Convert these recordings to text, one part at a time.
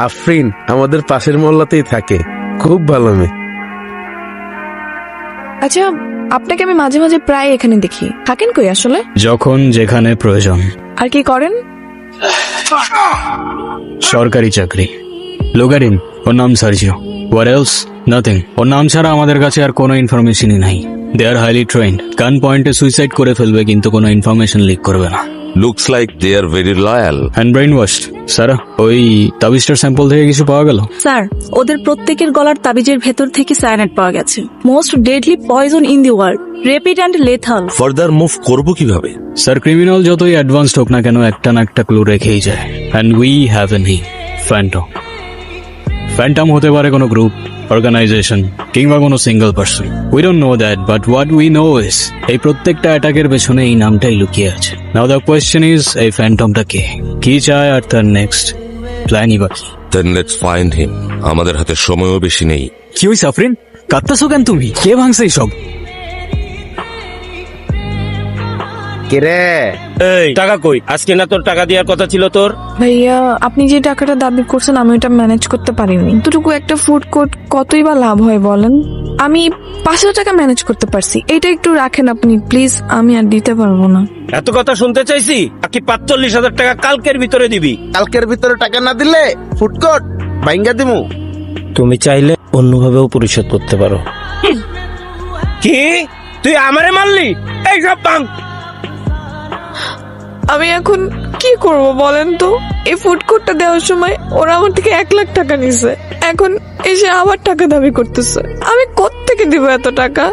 আফরিন আমাদের পাশের মহল্লাতেই থাকে, খুব ভালো মেয়ে। আচ্ছা, আপনাকে আমি মাঝে মাঝে প্রায় এখানে দেখি, থাকেন কই আসলে? যখন যেখানে প্রয়োজন। আর কি করেন? সরকারি চাকরি। লোগারিন, ওর নাম সার্জিও। What else? নাথিং। ওর নাম ছাড়া আমাদের কাছে আর কোনো ইনফরমেশনই নাই। দে আর হাইলি ট্রেন্ড। গান পয়েন্টে সুইসাইড করে ফেলবে, কিন্তু কোনো ইনফরমেশন লিক করবে না। Looks like they are very loyal. Hand brainwashed. Sir, ওই তাবিজটার স্যাম্পল থেকে কিছু পাওয়া গেল? স্যার, ওদের প্রত্যেকের গলার তাবিজের ভেতর থেকে সায়ানাইড পাওয়া গেছে। Most deadly poison in the world, rapid and lethal. Further move করব কিভাবে? স্যার, ক্রিমিনাল যতই অ্যাডভান্সড হোক না কেন, একটা না একটা ক্লু রেখেই যায়। And we have a name, Phantom. Phantom হতে পারে কোনো গ্রুপ, অর্গানাইজেশন কিংবা কোনো single person. We don't know that, but what we know is এই প্রত্যেকটা অ্যাটাকের পেছনে এই নামটাই লুকিয়ে আছে। নাও দ্য কোয়েশ্চেন ইজ, এই ফ্যান্টমটা কে, কি চায়, আর তার নেক্সট প্ল্যানই বা কি? Then let's find him. আমাদের হাতে সময়ও বেশি নেই। কি হইছে আফরিন? কাঁদতেছো কেন তুমি? কে ভাঙছে এইসব? কে রে? এই টাকা কই? আজকে না তোর টাকা দেওয়ার কথা ছিল তোর? ভাইয়া, আপনি যে টাকাটা দাবি করছেন আমি ওটা ম্যানেজ করতে পারিনি। এতটুকু একটা ফুড কোর্ট কতই বা লাভ হয় বলেন? আমি 5,000 টাকা ম্যানেজ করতে পারছি, এটা একটু রাখেন আপনি প্লিজ, আমি আর দিতে পারবো না। এত কথা শুনতে চাইছি? বাকি 45,000 টাকা কালকের ভিতরে দিবি। কালকের ভিতরে টাকা না দিলে ফুডকোর্ট ভাঙ্গা দিমু। তুমি চাইলে অন্যভাবেও পরিশোধ করতে পারো। কি তুই আমারে মারলি? এই সব ভাঙ। আমি এখন কি করব বলেন তো? এই ফুড কোর্টটা দেওয়ার সময় ওরা আমার থেকে 1 লাখ টাকা নিছে, এখন এসে আবার টাকা দাবি করতেছে। আমি কোত্থেকে দিব এত টাকা?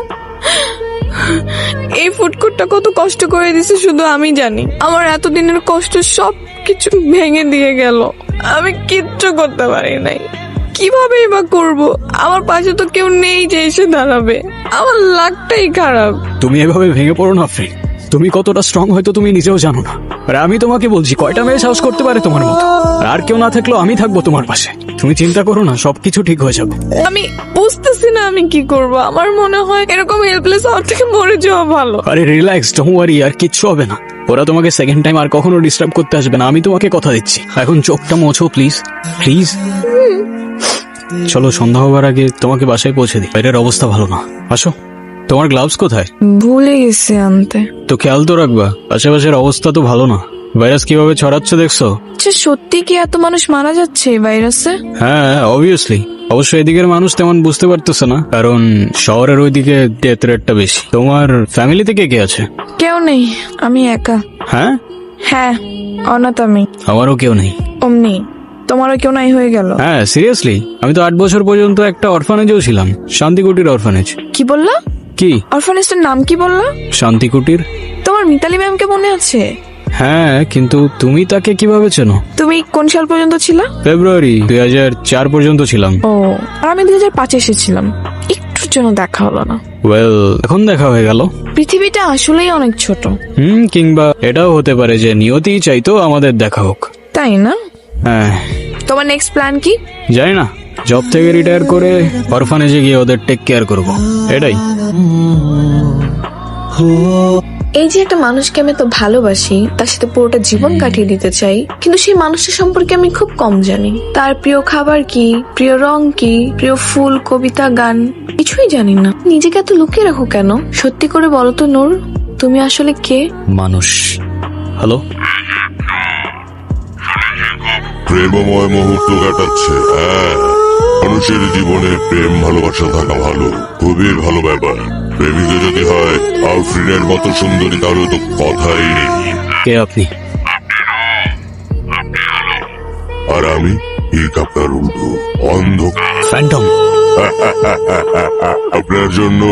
এই ফুড কোর্টটা কত কষ্ট করে দিছে শুধু আমি জানি। আমার এতদিনের কষ্ট সব কিছু ভেঙে দিয়ে গেল, আমি কিচ্ছু করতে পারি নাই। কিভাবেই বা করব? আমার পাশে তো কেউ নেই যে এসে দাঁড়াবে। আমার লাকটাই খারাপ। তুমি এভাবে ভেঙে পড়ো না আফরিন। তুমি কতটা স্ট্রং হয়তো তুমি নিজেও জানো না। আর আমি তোমাকে বলছি, কয়টা মেয়ে সাহস করতে পারে তোমার মতো? আর কেউ না থাকলেও আমি থাকবো তোমার পাশে। তুমি চিন্তা করো না, সবকিছু ঠিক হয়ে যাবে। আমি বুঝতেছি না আমি কি করব। আমার মনে হয় এরকম হেল্পলেস হওয়ার থেকে মরে যাওয়া ভালো। আরে রিল্যাক্স, ডোন্ট ওয়ারি, আর কিচ্ছু হবে না। ওরা তোমাকে সেকেন্ড টাইম আর কখনো ডিস্টার্ব করতে আসবে না, আমি তোমাকে কথা দিচ্ছি। এখন চোখটা মোছো প্লিজ, প্লিজ। চলো, সন্ধ্যা হবার আগে তোমাকে বাসায় পৌঁছে দিই। বাইরের অবস্থা ভালো না। আসো। তোমার গ্লাভস কোথায়? ভুলে গেছি আনতে। তো খেয়াল তো রাখবা, আশেপাশের অবস্থা তো ভালো না। ভাইরাস কিভাবে ছড়াচ্ছে দেখছো? আচ্ছা, সত্যি কি এত মানুষ মারা যাচ্ছে এই ভাইরাসে? হ্যাঁ, অবভিয়াসলি। অবশ্য এদিকের মানুষ তেমন বুঝতে পারতেছে না, কারণ শহরের ওইদিকে ডেথ রেটটা বেশি। তোমার ফ্যামিলিতে কে কে আছে? কেউ নেই, আমি একা। হ্যাঁ হ্যাঁ, অনাথ আমি। আমারও কেউ নেই। অমনি তোমারও কেউ নাই হয়ে গেল? হ্যাঁ, সিরিয়াসলি, আমি তো 8 বছর পর্যন্ত একটা অরফানেজেও ছিলাম। শান্তিকুটির অরফানেজ। কি বললা? কি? অরফানেজটার নাম কি বললা? শান্তিকুটির। তোমার মিতালি ম্যামকে মনে আছে? হ্যাঁ, কিন্তু তুমি তাকে কিভাবে চেনো? তুমি কোন সাল পর্যন্ত ছিলা? ফেব্রুয়ারি 2004 পর্যন্ত ছিলাম। ও, আর আমি 2005 এসেছিলাম। একটুর জন্য দেখা হলো না। ওয়েল, এখন দেখা হয়ে গেল। পৃথিবীটা আসলেই অনেক ছোট। কিংবা এটাও হতে পারে যে নিয়তিই চাইতো আমাদের দেখা হোক। তাই না? হ্যাঁ। তোমার নেক্সট প্ল্যান কি? জানি না, জব থেকে রিটায়ার করে অরফানেজে গিয়ে ওদের টেক কেয়ার করব, এটাই। এই যে একটা মানুষকে আমি তো ভালোবাসি, তার সাথে পুরোটা জীবন কাটিয়ে দিতে চাই, কিন্তু সেই মানুষটা সম্পর্কে আমি খুব কম জানি। তার প্রিয় খাবার কি, প্রিয় রং কি, প্রিয় ফুল, কবিতা, গান কিছুই জানি না। নিজেকে এত লুকিয়ে রাখো কেন? সত্যি করে বলো তো নূর, তুমি আসলে কে? মানুষ। হ্যালো। প্রেমময় মুহূর্ত কাটাচ্ছে। হ্যাঁ, মানুষের জীবনে প্রেম ভালোবাসা থাকা ভালো, খুবই ভালো ব্যাপার। প্রেমিকা যদি হয় আফরিনের মতো সুন্দরী, তাহলে তো কথাই নেই। কে আপনি? আর আমি ঠিক আপনার উল্টো, অন্ধ। ফ্যান্টম। আপনার জন্য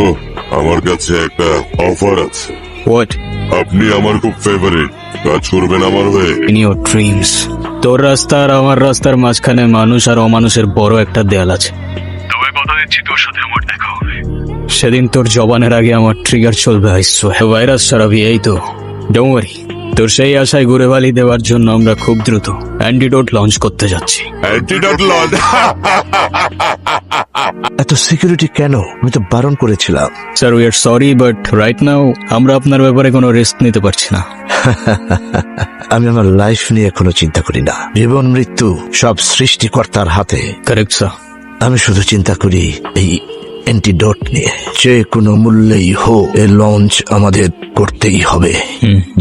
আমার কাছে একটা অফার আছে। হোয়াট? আপনি আমার খুব ফেভারিট, কাজ করবেন আমার হয়ে? In your dreams. তোর রাস্তা আর আমার রাস্তার মাঝখানে মানুষ আর অমানুষের বড় একটা দেয়াল আছে। তবে কথা দিচ্ছি, তোর সাথে আমার দেখা হবে। সেদিন তোর জবানের আগে আমার ট্রিগার চলবে। আইসো ভাইরাস ছড়াবি, এই তো। Don't worry. তোর সেই আশায় ঘুরে বালি দেওয়ার জন্য আমরা খুব দ্রুত অ্যান্টিডোট লঞ্চ করতে যাচ্ছি। Antidote launch? এত সিকিউরিটি কেন? আমি তো বারণ করেছিলাম। Sir, we are sorry, but right now আমরা আপনার ব্যাপারে কোনো রিস্ক নিতে পারছি না। আমি আমার লাইফ নিয়ে কোনো চিন্তা করি না। জীবন মৃত্যু সব সৃষ্টিকর্তার হাতে। Correct sir. আমি শুধু চিন্তা করি এই অ্যান্টিডোট নিয়ে। যে কোনো মূল্যেই হোক এই লঞ্চ আমাদের করতেই হবে।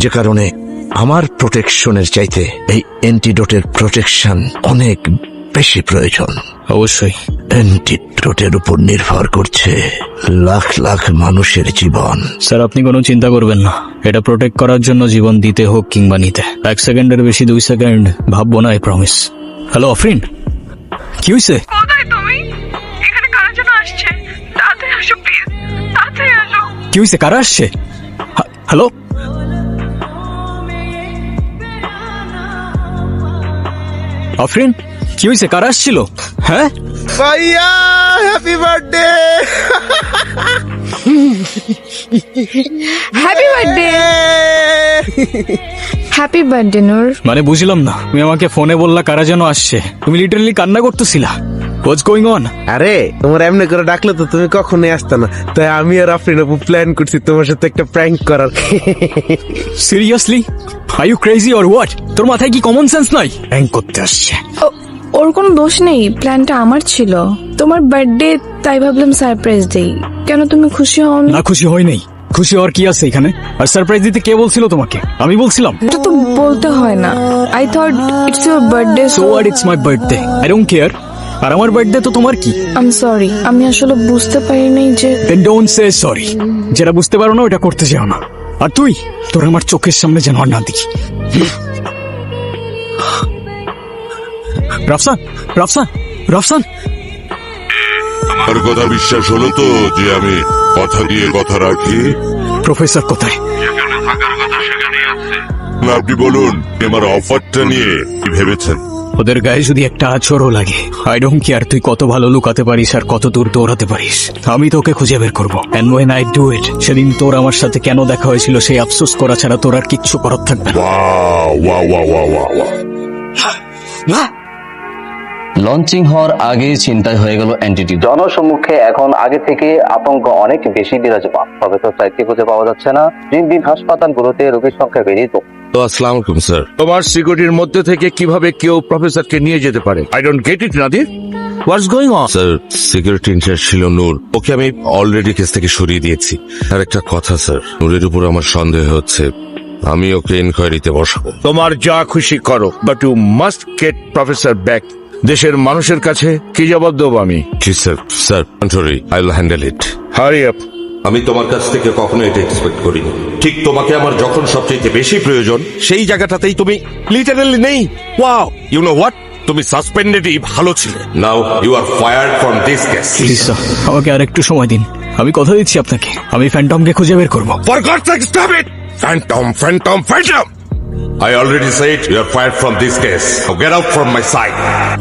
যে কারণে আমার প্রোটেকশনের চাইতে এই অ্যান্টিডোটের প্রোটেকশন অনেক বেশি প্রয়োজন। অবশ্যই। অ্যান্টিডোটের উপর নির্ভর করছে লাখ লাখ মানুষের জীবন। স্যার আপনি কোনো চিন্তা করবেন না, এটা প্রোটেক্ট করার জন্য জীবন দিতে হোক কিংবা নিতে 1 সেকেন্ডের বেশি 2 সেকেন্ড ভাববো না, আই প্রমিস। হ্যালো আফরিন, কি হয়েছে? কোথায় তুমি? এখানে কারা যেন আসছে, তাড়াতাড়ি আসো প্লিজ, তাড়াতাড়ি আসো। কি হয়েছে? কারা আসছে? হ্যালো আফরিন, কি হয়েছে? কারা আসছিল? হ্যাঁ ভাইয়া happy birthday. Happy birthday. Happy birthday Noor. মানে বুঝলাম না, তুমি আমাকে ফোনে বললা কারা যেন আসছে, তুমি লিটারালি কান্না করতেছিলা। হোয়াটস গোয়িং অন? আরে তোমার এমনি করে ডাকলে তো তুমি কখনোই আসতে না, তাই আমি আর আফরিন আপু প্ল্যান করছি তোমার সাথে একটা প্র্যাঙ্ক করার। Seriously? Are you crazy or what? তোর মাথায় কি কমন সেন্স নাই? প্র্যাঙ্ক করতে আসছে। ওর কোনো দোষ নেই, প্ল্যানটা আমার ছিল। তোমার বার্থডে, তাই ভাবলাম সারপ্রাইজ দেই। কেন তুমি খুশি হও না খুশি হই নাই, খুশি হওয়ার কি আছে এখানে? আর সারপ্রাইজ দিতে কে বলছিল তোমাকে? আমি বলছিলাম? এটা তো বলতে হয় না। I thought it's your birthday. So what, it's my birthday, I don't care. আর আমার বার্থডে তো তোমার কি? আই এম সরি, আমি আসলে বুঝতে পারিনি যে। Then don't say sorry. যেটা বুঝতে পারো না ওটা করতে যাও না। আর তুই, তোর আমার চোখের সামনে যেন আর না দেখি। রাফসান, রাফসান, রাফসান। আমার কথা বিশ্বাস হলো তো যে আমি কথা দিয়ে কথা রাখি? প্রফেসর কোথায়? না, আপনি বলুন আমার অফারটা নিয়ে কি ভেবেছেন? ওদের গায়ে যদি একটা আছরও লাগে, আই ডোন্ট কেয়ার তুই কত ভালো লুকাতে পারিস আর কত দূর দৌড়াতে পারিস, আমি তোকে খুঁজে বের করবো। And when I do it, সেদিন তোর আমার সাথে কেন দেখা হয়েছিল সেই আফসোস করা ছাড়া তোর আর কিচ্ছু করার থাকবে না। ওয়া ওয়া ওয়া ওয়া ওয়া। লঞ্চিং হওয়ার আগে চিন্তায় হয়ে গেল অ্যান্টিটি। জনসম্মুখে এখন আগে থেকে আতঙ্ক অনেক বেশি বিরাজমান। প্রফেসর সাইদকে খুঁজে পাওয়া যাচ্ছে না। দিন দিন হাসপাতালগুলোতে রোগীর সংখ্যা বেড়েই তো। আসসালামু আলাইকুম স্যার। তোমার সিকিউরিটির মধ্যে থেকে কিভাবে কেউ প্রফেসরকে নিয়ে যেতে পারে? I don't get it Nadir. What's going on? Sir security incharge ছিল নূর, ওকে আমি অলরেডি কেস থেকে সরিয়ে দিয়েছি। আর একটা কথা স্যার, নূরের উপর আমার সন্দেহ হচ্ছে, আমি ওকে ইনকোয়ারিতে বসাবো। তোমার যা খুশি করো, but you must get professor back. দেশের মানুষের কাছে কি জবাব দেবো আমি? জি sir. Sir sorry, I will handle it. Hurry up. আমি তোমার কাছ থেকে কখনো এটা এক্সপেক্ট করিনি। ঠিক তোমাকে আমার যখন সবচেয়ে বেশি প্রয়োজন সেই জায়গাটাতেই তুমি লিটারালি নেই। ওয়াও, ইউ নো হোয়াট, তুমি সাসপেন্ডেডই ভালো ছিলে। Now you are fired from this case. Please sir, আমাকে আর একটু সময় দিন। আমি কথা দিচ্ছি আপনাকে, আমি ফ্যান্টমকে খুঁজে বের করবো। For gods sec stop it. Phantom, Phantom, Phantom. I already said you are fired from this case. Now get out from my sight.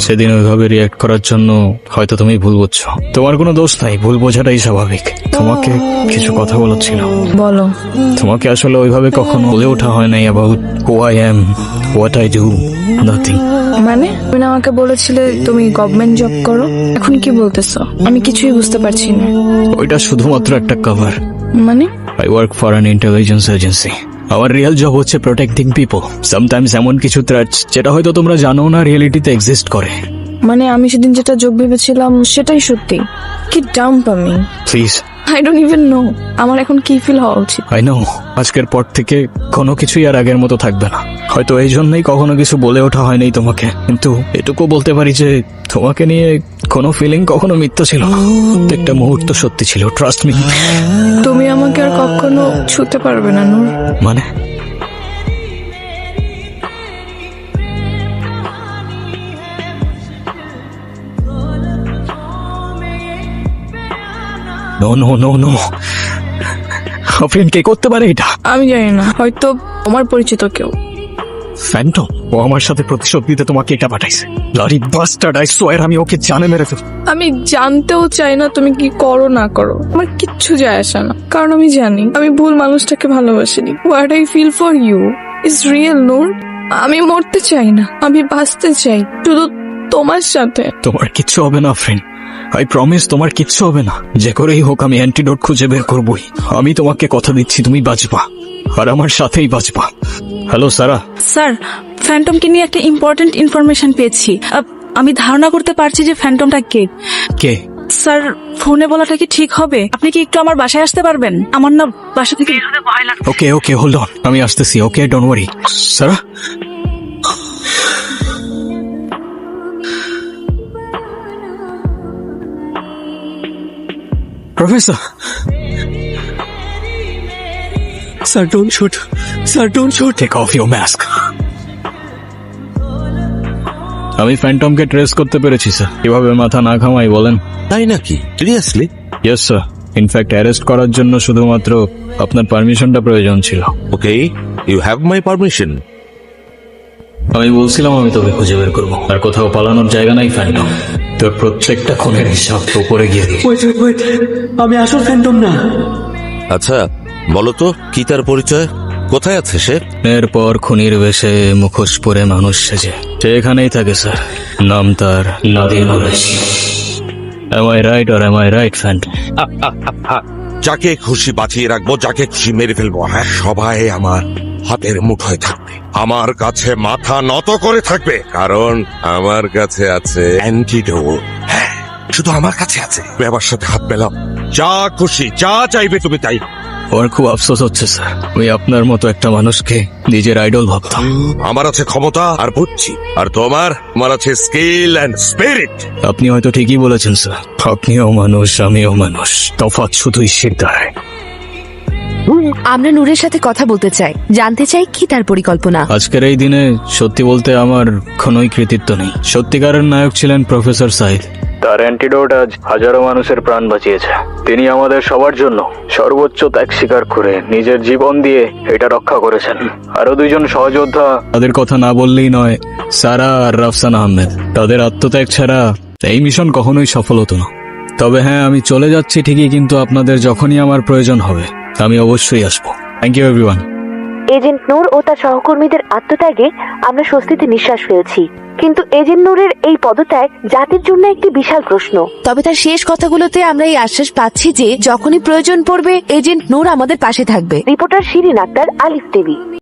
সেদিন ওইভাবে রিয়াক্ট করার জন্য হয়তো তুমি ভুল বুঝছো। তোমার কোনো দোষ নাই, ভুল বোঝাটাই স্বাভাবিক। তোমাকে কিছু কথা বলার ছিল। বলো। তোমাকে আসলে ওইভাবে কখনো বলে ওঠা হয় নাই about who I am, what I do, nothing. মানে তুমি না আমাকে বলেছিলে তুমি গভর্নমেন্ট জব করো, এখন কি বলতেছো? আমি কিছুই বুঝতে পারছি না। ওইটা শুধুমাত্র একটা কভার। মানে? I work for an intelligence agency. আমার রিয়েল জব হচ্ছে প্রোটেক্টিং পিপল। সামটাইমস এমন কিছু থ্রেটস যেটা হয়তো তোমরা জানো না রিয়েলিটিতে এক্সিস্ট করে। মানে আমি সেদিন যেটা যোগ ভেবেছিলাম সেটাই সত্যি? কি ডাম্প আমি। Please, I don't even know আমার এখন কি ফিল হওয়া উচিত। আই নো আজকের পর থেকে কোনো কিছুই আর আগের মতো থাকবে না। হয়তো এই জন্যই কখনো কিছু বলে ওঠা হয়নি তোমাকে, কিন্তু এটুকু বলতে পারি যে তোমাকে নিয়ে কোনো ফিলিং কখনো মিথ্যা ছিল না। প্রত্যেকটা মুহূর্ত সত্যি ছিল, ট্রাস্ট মি। তুমি আমাকে আর কখনো ছুতে পারবে না নূর। মানে no no no no, friend কে করতে পারে এটা? আমি জানি না, হয়তো আমার পরিচিত কেউ। ফ্যান্টম, ও আমার সাথে প্রতিশোধ দিতে তোমাকে এটা পাঠাইছে। ব্লাডি বাস্টার্ড, আই সোয়ার আমি ওকে জানে মেরে ফেলব। আমি জানতেও চাই না তুমি কি করো না করো, আমার কিচ্ছু যায় আসে না, কারণ আমি জানি আমি ভুল মানুষটাকে ভালোবাসিনি। What I feel for you is real Noor. আমি মরতে চাই না, আমি বাঁচতে চাই শুধু তোমার সাথে। তোমার কিচ্ছু হবে না ফ্রেন্ড, আই প্রমিস তোমার কিচ্ছু হবে না। যে করেই হোক আমি অ্যান্টিডোট খুঁজে বের করবই। আমি তোমাকে কথা দিচ্ছি তুমি বাঁচবা। আর আমার সাথেই বাঁচবা। হ্যালো সারা। স্যার, ফ্যান্টমকে নিয়ে একটা ইম্পর্টেন্ট ইনফরমেশন পেয়েছি। আমি ধারণা করতে পারছি যে ফ্যান্টমটা কে। কে? স্যার, ফোনে বলাটা কি ঠিক হবে? আপনি কি একটু আমার বাসায় আসতে পারবেন? আমার না বাসা থেকে ওকে ওকে, হোল্ড অন, আমি আসতেছি। Okay, don't worry. Sara, professor, sir don't shoot, sir don't shoot, take off your mask. আমি ফ্যান্টমকে ট্রেস করতে পেরেছি স্যার। কিভাবে মাথা না ঘামাই বলেন? তাই নাকি? Seriously? Yes sir, in fact arrest করার জন্য শুধুমাত্র আপনার পারমিশনটা প্রয়োজন ছিল। ওকে, ইউ হ্যাভ মাই পারমিশন। আমি বলছিলাম আমি তোকে খুঁজে বের করবো, আর কোথাও পালানোর জায়গা নাই ফ্যান্টম। তোর প্রত্যেকটা খুনের হিসাব তো উপরে গিয়ে দিই। আমি আসল ফ্যান্টম না। আচ্ছা বলো তো, কি তার পরিচয়? কোথায় আছে সে? এরপর খুনির বেশে মুখোশ পরে মানুষ সেজে সে এখানেই থাকে স্যার। নাম তার Nadim Qureshi. Am I right or am I right, Phantom? যাকে খুশি বাঁচিয়ে রাখবো, যাকে খুশি মেরে ফেলবো। হ্যাঁ, সবাই আমার হাতের মুঠোয় থাকবে, আমার কাছে মাথা নত করে থাকবে, কারণ আমার কাছে আছে অ্যান্টিডোট। হ্যাঁ, শুধু আমার কাছে আছে। আমার সাথে হাত মেলাও, যা খুশি যা চাইবে তুমি তাই। আমার খুব আফসোস হচ্ছে স্যার, আমি আপনার মতো একটা মানুষকে নিজের আইডল ভাবতাম। আমার আছে ক্ষমতা আর বুদ্ধি, আর তোমার আছে স্কিল এন্ড স্পিরিট। আপনি হয়তো ঠিকই বলেছেন স্যার, আপনিও মানুষ আমিও মানুষ, তফাৎ শুধুই শিরদাঁড়ায়। আমরা নূরের সাথে কথা বলতে চাই, জানতে চাই কি তার পরিকল্পনা। আজকের এই দিনে সত্যি বলতে আমার কোনোই কৃতিত্ব নেই। সত্যিকারের নায়ক ছিলেন প্রফেসর সাইদ। তার অ্যান্টিডোট আজ হাজারো মানুষের প্রাণ বাঁচিয়েছে। তিনি আমাদের সবার জন্য সর্বোচ্চ ত্যাগ স্বীকার করে নিজের জীবন দিয়ে এটা রক্ষা করেছেন। আরো দুইজন সহযোদ্ধা, তাদের কথা না বললেই নয়, সারা আর রাফসান আহমেদ। তাদের আত্মত্যাগ ছাড়া এই মিশন কখনোই সফল হতো না। তবে হ্যাঁ, আমি চলে যাচ্ছি ঠিকই, কিন্তু আপনাদের যখনই আমার প্রয়োজন হবে আমি অবশ্যই আসবো। Thank you everyone. Agent Noor ও তার সহকর্মীদের আত্মত্যাগে আমরা স্বস্তিতে নিঃশ্বাস ফেলছি, কিন্তু এজেন্ট নূরের এই পদত্যাগ জাতির জন্য একটি বিশাল প্রশ্ন। তবে তার শেষ কথাগুলোতে আমরা এই আশ্বাস পাচ্ছি যে যখনই প্রয়োজন পড়বে এজেন্ট নূর আমাদের পাশে থাকবে। রিপোর্টার শিরিন আক্তার, আলিফ টিভি।